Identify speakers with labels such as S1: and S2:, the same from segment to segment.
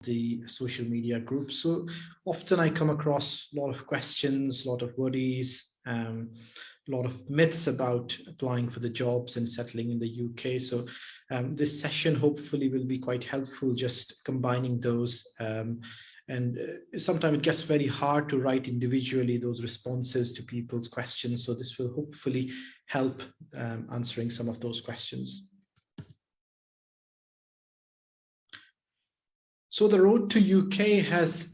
S1: the social media groups. So often I come across a lot of questions, a lot of worries, a lot of myths about applying for the jobs and settling in the UK. So this session hopefully will be quite helpful, just combining those. Sometimes it gets very hard to write individually those responses to people's questions. So this will hopefully help answering some of those questions. So the road to UK has,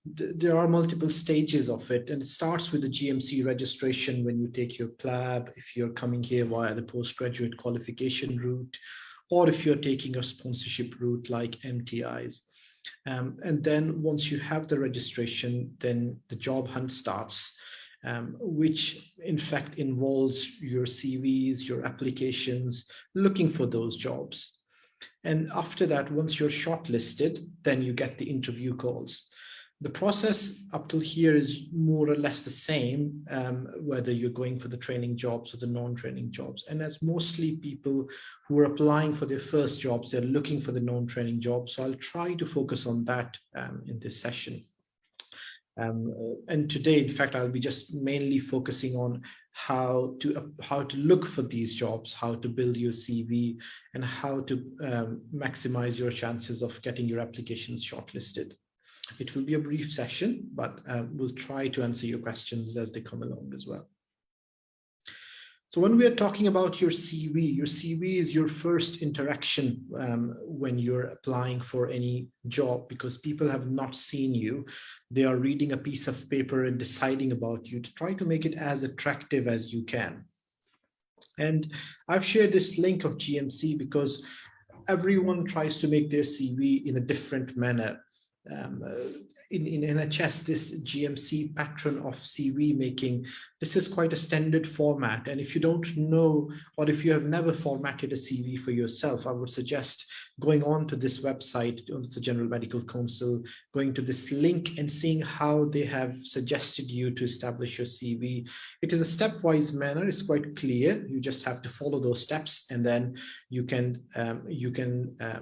S1: there are multiple stages of it, and it starts with the GMC registration when you take your PLAB, if you're coming here via the postgraduate qualification route, or if you're taking a sponsorship route like MTIs. And then once you have the registration, then the job hunt starts, which in fact involves your CVs, your applications, looking for those jobs. And after that, once you're shortlisted, then you get the interview calls. The process up till here is more or less the same, whether you're going for the training jobs or the non-training jobs. And as mostly people who are applying for their first jobs, they're looking for the non-training jobs. So I'll try to focus on that in this session. And today, in fact, I'll be just mainly focusing on how to look for these jobs, how to build your CV, and how to maximize your chances of getting your applications shortlisted. It will be a brief session, but we'll try to answer your questions as they come along as well. So when we are talking about your CV is your first interaction when you're applying for any job, because people have not seen you. They are reading a piece of paper and deciding about you to try to make it as attractive as you can. And I've shared this link of GMC because everyone tries to make their CV in a different manner. In NHS, this GMC pattern of CV making, this is quite a standard format. And if you don't know, or if you have never formatted a CV for yourself, I would suggest going on to this website, the General Medical Council, going to this link and seeing how they have suggested you to establish your CV. It is a stepwise manner. It's quite clear. You just have to follow those steps, and then you can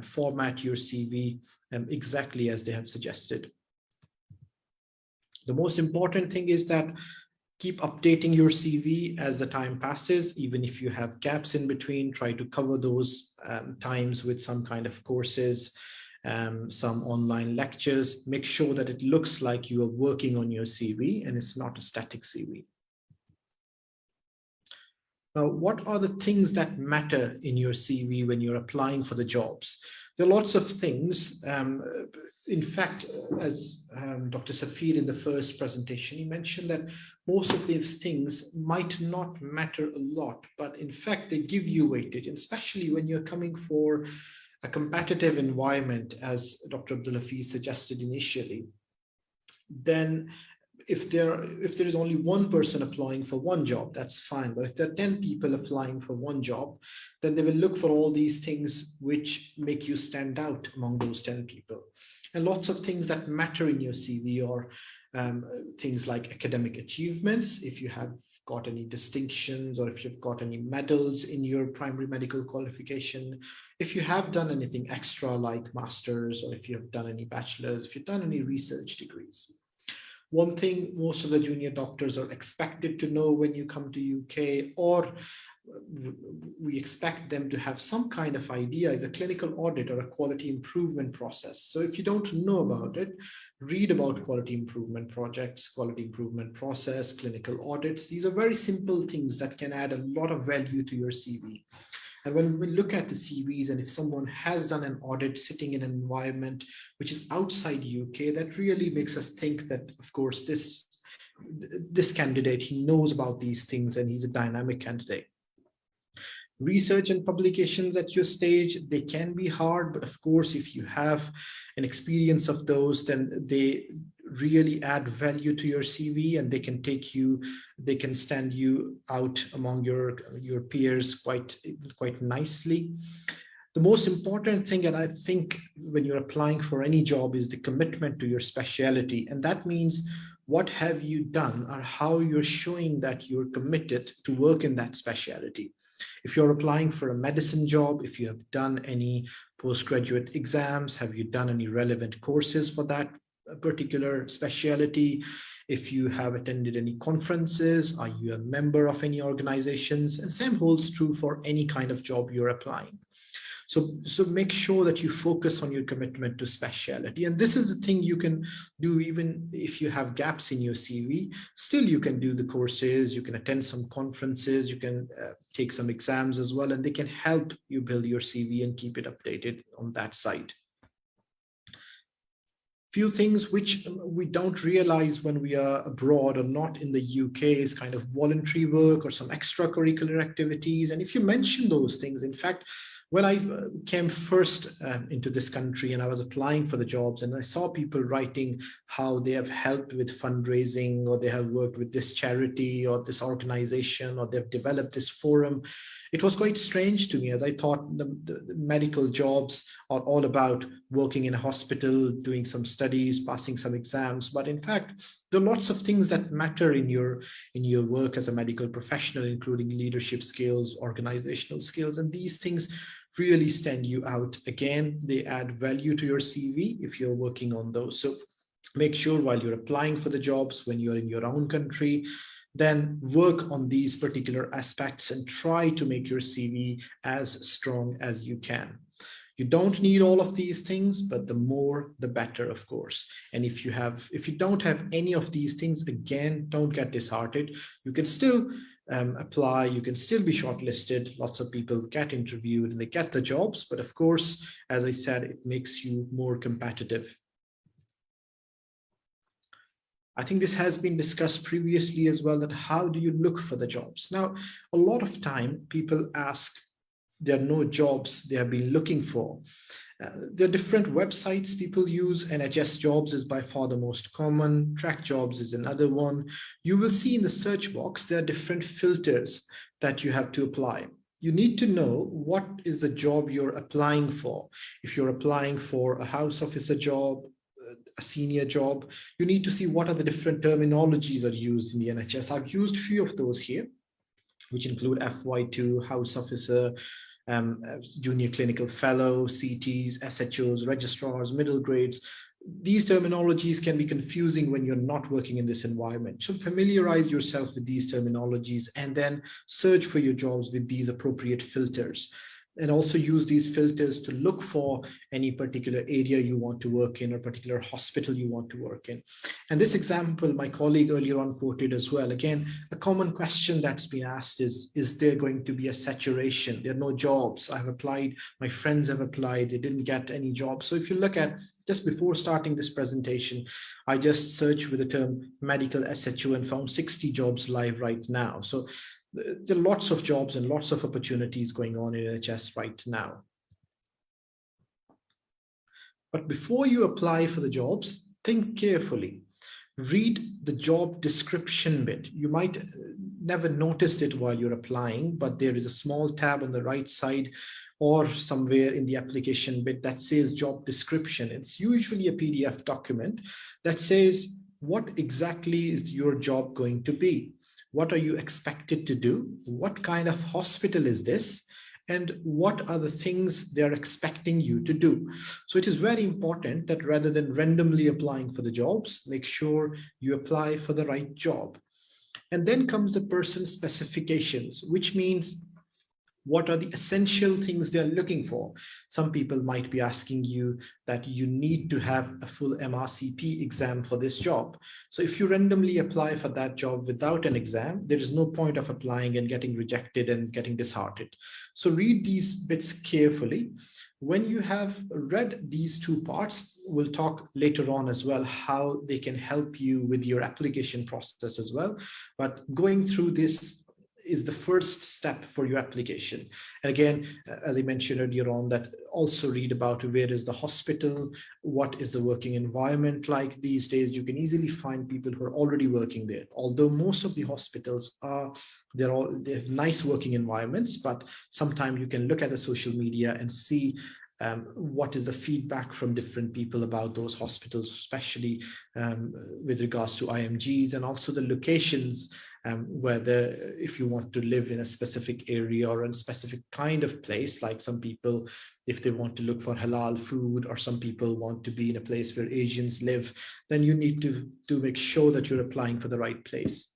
S1: format your CV exactly as they have suggested. The most important thing is that keep updating your CV as the time passes. Even if you have gaps in between, try to cover those times with some kind of courses, some online lectures. Make sure that it looks like you are working on your CV and it's not a static CV. Now, what are the things that matter in your CV when you're applying for the jobs? There are lots of things. In fact, as Dr. Safir in the first presentation, he mentioned that most of these things might not matter a lot, but in fact, they give you weightage, and especially when you're coming for a competitive environment, as Dr. Abdulhafiz suggested initially. Then if there is only one person applying for one job, that's fine. But if there are 10 people applying for one job, then they will look for all these things which make you stand out among those 10 people. And lots of things that matter in your CV are things like academic achievements, if you have got any distinctions or if you've got any medals in your primary medical qualification, if you have done anything extra like masters, or if you have done any bachelors, if you've done any research degrees. One thing most of the junior doctors are expected to know when you come to UK, or we expect them to have some kind of idea, is a clinical audit or a quality improvement process. So if you don't know about it, read about quality improvement projects, quality improvement process, clinical audits. These are very simple things that can add a lot of value to your CV. And when we look at the CVs, and if someone has done an audit sitting in an environment which is outside UK, that really makes us think that, of course, this candidate, he knows about these things and he's a dynamic candidate. Research and publications at your stage, they can be hard, but of course, if you have an experience of those, then they really add value to your CV, and they can stand you out among your peers quite nicely. The most important thing, and I think when you're applying for any job, is the commitment to your specialty. And that means what have you done, or how you're showing that you're committed to work in that specialty. If you're applying for a medicine job, if you have done any postgraduate exams? Have you done any relevant courses for that particular specialty? If you have attended any conferences, are you a member of any organizations? And same holds true for any kind of job you're applying. So make sure that you focus on your commitment to specialty. And this is the thing you can do even if you have gaps in your CV. Still, you can do the courses, you can attend some conferences, you can take some exams as well, and they can help you build your CV and keep it updated on that side. Few things which we don't realize when we are abroad or not in the UK is kind of voluntary work or some extracurricular activities. And if you mention those things, in fact, when I came first into this country and I was applying for the jobs, and I saw people writing how they have helped with fundraising, or they have worked with this charity or this organization, or they've developed this forum, it was quite strange to me, as I thought the medical jobs are all about working in a hospital, doing some studies, passing some exams. But in fact, there are lots of things that matter in your work as a medical professional, including leadership skills, organizational skills, and these things really stand you out. Again, they add value to your CV if you're working on those. So make sure while you're applying for the jobs, when you're in your own country, then work on these particular aspects and try to make your CV as strong as you can. You don't need all of these things, but the more, the better, of course. And if you don't have any of these things, again, don't get disheartened. You can still apply, you can still be shortlisted. Lots of people get interviewed and they get the jobs. But of course, as I said, it makes you more competitive. I think this has been discussed previously as well, that how do you look for the jobs? Now, a lot of time people ask, there are no jobs they have been looking for. There are different websites people use. NHS jobs is by far the most common. Track jobs is another one. You will see in the search box, there are different filters that you have to apply. You need to know what is the job you're applying for. If you're applying for a house officer job, a senior job, you need to see what are the different terminologies that are used in the NHS. I've used a few of those here, which include FY2, house officer, junior clinical fellow, CTs, SHOs, registrars, middle grades. These terminologies can be confusing when you're not working in this environment. So familiarize yourself with these terminologies and then search for your jobs with these appropriate filters. And also use these filters to look for any particular area you want to work in or particular hospital you want to work in. And this example, my colleague earlier on quoted as well. Again, a common question that's been asked is there going to be a saturation? There are no jobs. I've applied, my friends have applied, they didn't get any jobs. So if you look at, just before starting this presentation, I just searched with the term medical SHO and found 60 jobs live right now. So there are lots of jobs and lots of opportunities going on in NHS right now. But before you apply for the jobs, think carefully. Read the job description bit. You might never noticed it while you're applying, but there is a small tab on the right side or somewhere in the application bit that says job description. It's usually a PDF document that says what exactly is your job going to be. What are you expected to do? What kind of hospital is this? And what are the things they're expecting you to do? So it is very important that rather than randomly applying for the jobs, make sure you apply for the right job. And then comes the person specifications, which means what are the essential things they're looking for? Some people might be asking you that you need to have a full MRCP exam for this job. So if you randomly apply for that job without an exam, there is no point of applying and getting rejected and getting disheartened. So read these bits carefully. When you have read these two parts, we'll talk later on as well how they can help you with your application process as well. But going through this is the first step for your application. And again, as I mentioned earlier on, that also read about where is the hospital, what is the working environment like these days. You can easily find people who are already working there. Although most of the hospitals they have nice working environments, but sometimes you can look at the social media and see what is the feedback from different people about those hospitals, especially with regards to IMGs, and also the locations, whether if you want to live in a specific area or in a specific kind of place, like some people, if they want to look for halal food, or some people want to be in a place where Asians live, then you need to make sure that you're applying for the right place.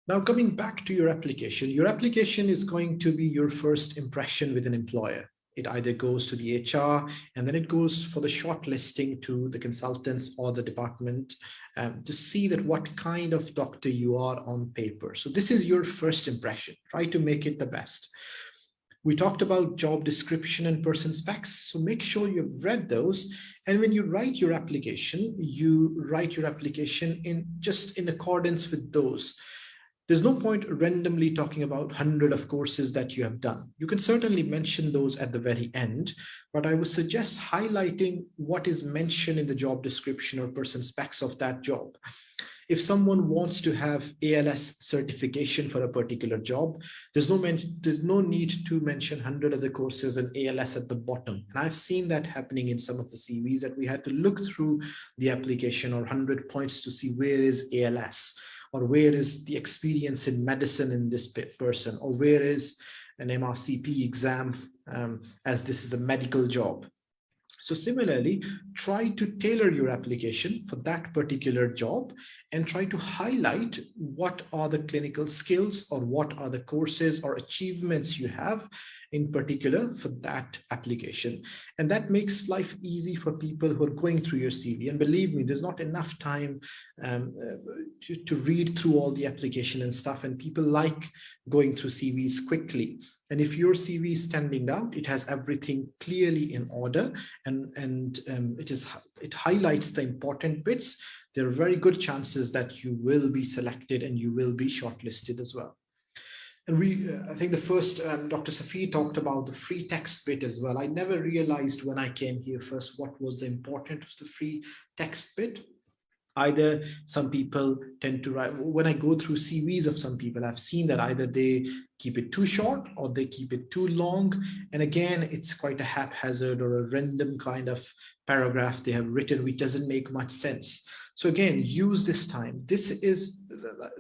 S1: Now, coming back to your application is going to be your first impression with an employer. It either goes to the HR, and then it goes for the shortlisting to the consultants or the department to see that what kind of doctor you are on paper. So this is your first impression. Try to make it the best. We talked about job description and person specs, so make sure you've read those. And when you write your application in accordance with those. There's no point randomly talking about 100 of courses that you have done. You can certainly mention those at the very end, but I would suggest highlighting what is mentioned in the job description or person specs of that job. If someone wants to have ALS certification for a particular job, there's no need to mention 100 of the courses and ALS at the bottom. And I've seen that happening in some of the CVs, that we had to look through the application or 100 points to see where is ALS, or where is the experience in medicine in this person, or where is an MRCP exam, as this is a medical job. So similarly, try to tailor your application for that particular job and try to highlight what are the clinical skills or what are the courses or achievements you have in particular for that application. And that makes life easy for people who are going through your CV. And believe me, there's not enough time to read through all the application and stuff, and people like going through CVs quickly. And if your CV is standing out, it has everything clearly in order, and it highlights the important bits. There are very good chances that you will be selected and you will be shortlisted as well. And I think the first, Dr. Safi talked about the free text bit as well. I never realized when I came here first what was the importance of the free text bit. Either some people tend to write, when I go through CVs of some people, I've seen that either they keep it too short or they keep it too long. And again, it's quite a haphazard or a random kind of paragraph they have written, which doesn't make much sense. So again, use this time. This is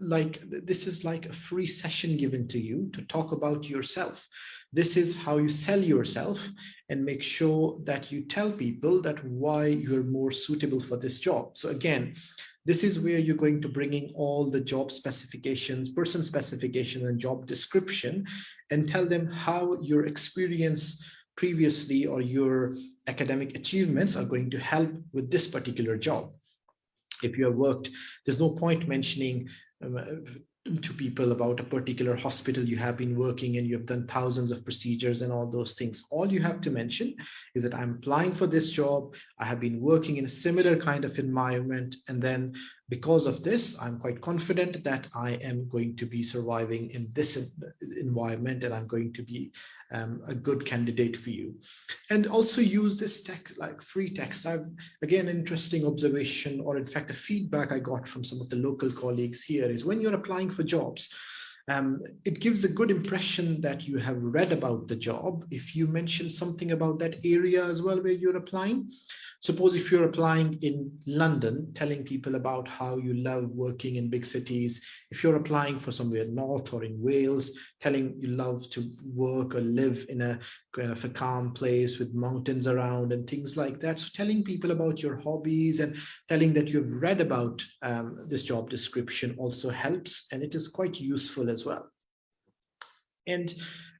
S1: like a free session given to you to talk about yourself. This is how you sell yourself and make sure that you tell people that why you're more suitable for this job. So again, this is where you're going to bring in all the job specifications, person specification and job description, and tell them how your experience previously or your academic achievements are going to help with this particular job. If you have worked, there's no point mentioning to people about a particular hospital you have been working and you have done thousands of procedures and all those things. All you have to mention is that I'm applying for this job. I have been working in a similar kind of environment. And then because of this, I'm quite confident that I am going to be surviving in this environment and I'm going to be a good candidate for you. And also use this text, like free text. Again, interesting observation, or in fact, a feedback I got from some of the local colleagues here is when you're applying for jobs, it gives a good impression that you have read about the job if you mention something about that area as well where you're applying. Suppose if you're applying in London, telling people about how you love working in big cities. If you're applying for somewhere north or in Wales, telling you love to work or live in a kind of a calm place with mountains around and things like that. So telling people about your hobbies and telling that you've read about this job description also helps, and it is quite useful as well. And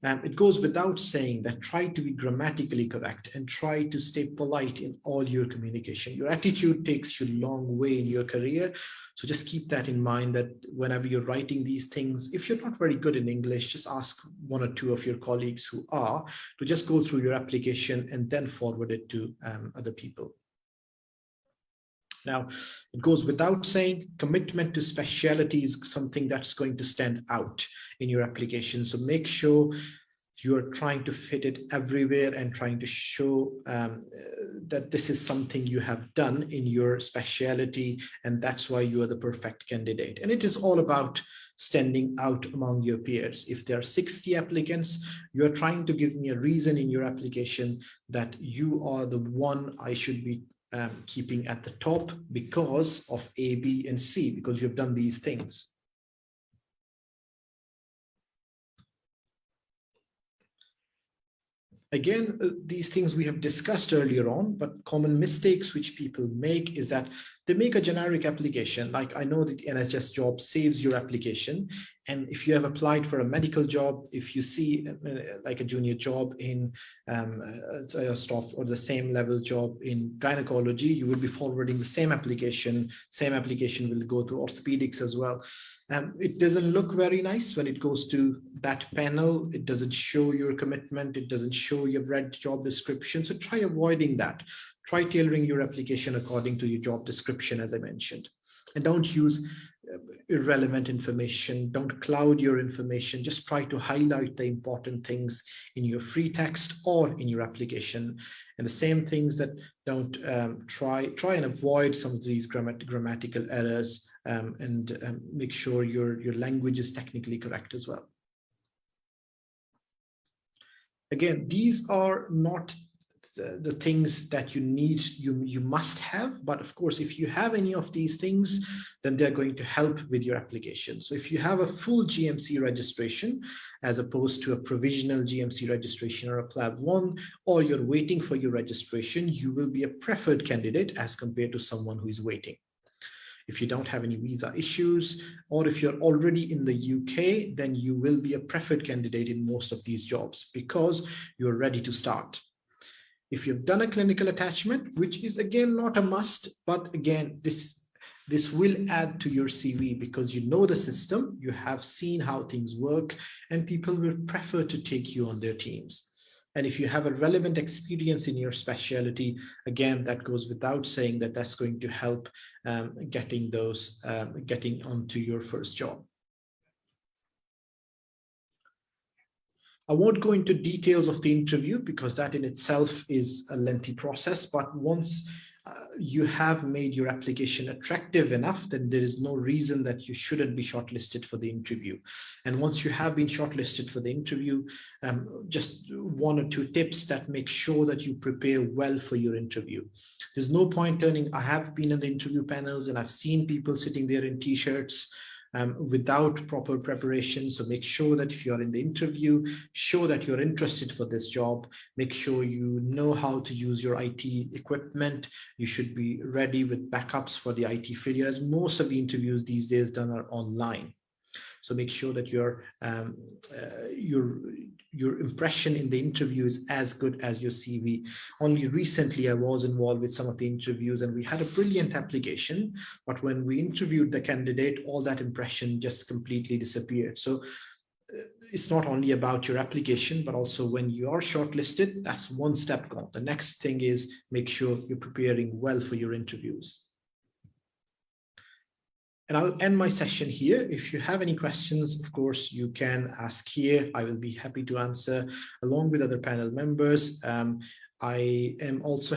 S1: it goes without saying that try to be grammatically correct and try to stay polite in all your communication. Your attitude takes you a long way in your career. So just keep that in mind, that whenever you're writing these things, if you're not very good in English, just ask one or two of your colleagues who are to just go through your application and then forward it to other people. Now, it goes without saying, commitment to speciality is something that's going to stand out in your application. So make sure you're trying to fit it everywhere and trying to show that this is something you have done in your specialty, and that's why you are the perfect candidate. And it is all about standing out among your peers. If there are 60 applicants, you are trying to give me a reason in your application that you are the one I should be keeping at the top because of A, B, and C, because you've done these things. Again, these things we have discussed earlier on, but common mistakes which people make is that they make a generic application. Like, I know that the NHS job saves your application. And if you have applied for a medical job, if you see like a junior job in staff or the same level job in gynecology, you will be forwarding the same application. Same application will go to orthopedics as well. It doesn't look very nice when it goes to that panel. It doesn't show your commitment. It doesn't show you've read job description. So try avoiding that. Try tailoring your application according to your job description, as I mentioned. And don't use irrelevant information. Don't cloud your information. Just try to highlight the important things in your free text or in your application. And the same things that don't try and avoid some of these grammatical errors, and make sure your language is technically correct as well. Again, these are not the things that you need, you must have, but of course, if you have any of these things, then they're going to help with your application. So if you have a full GMC registration, as opposed to a provisional GMC registration or a PLAB 1, or you're waiting for your registration, you will be a preferred candidate as compared to someone who is waiting. If you don't have any visa issues, or if you're already in the UK, then you will be a preferred candidate in most of these jobs because you're ready to start. If you've done a clinical attachment, which is again not a must, but again, this will add to your CV because you know the system, you have seen how things work, and people will prefer to take you on their teams. And if you have a relevant experience in your specialty, again, that goes without saying that that's going to help getting onto your first job. I won't go into details of the interview because that in itself is a lengthy process, but once you have made your application attractive enough, then there is no reason that you shouldn't be shortlisted for the interview. And once you have been shortlisted for the interview, just 1 or 2 tips that make sure that you prepare well for your interview. There's no point I have been in the interview panels and I've seen people sitting there in t-shirts without proper preparation. So make sure that if you're in the interview, show that you're interested for this job. Make sure you know how to use your IT equipment. You should be ready with backups for the IT failure, as most of the interviews these days done are online. So make sure that your impression in the interview is as good as your CV. Only recently I was involved with some of the interviews and we had a brilliant application, but when we interviewed the candidate, all that impression just completely disappeared. So it's not only about your application, but also when you are shortlisted, that's one step gone. The next thing is make sure you're preparing well for your interviews. And I'll end my session here. If you have any questions, of course, you can ask here. I will be happy to answer along with other panel members. I am also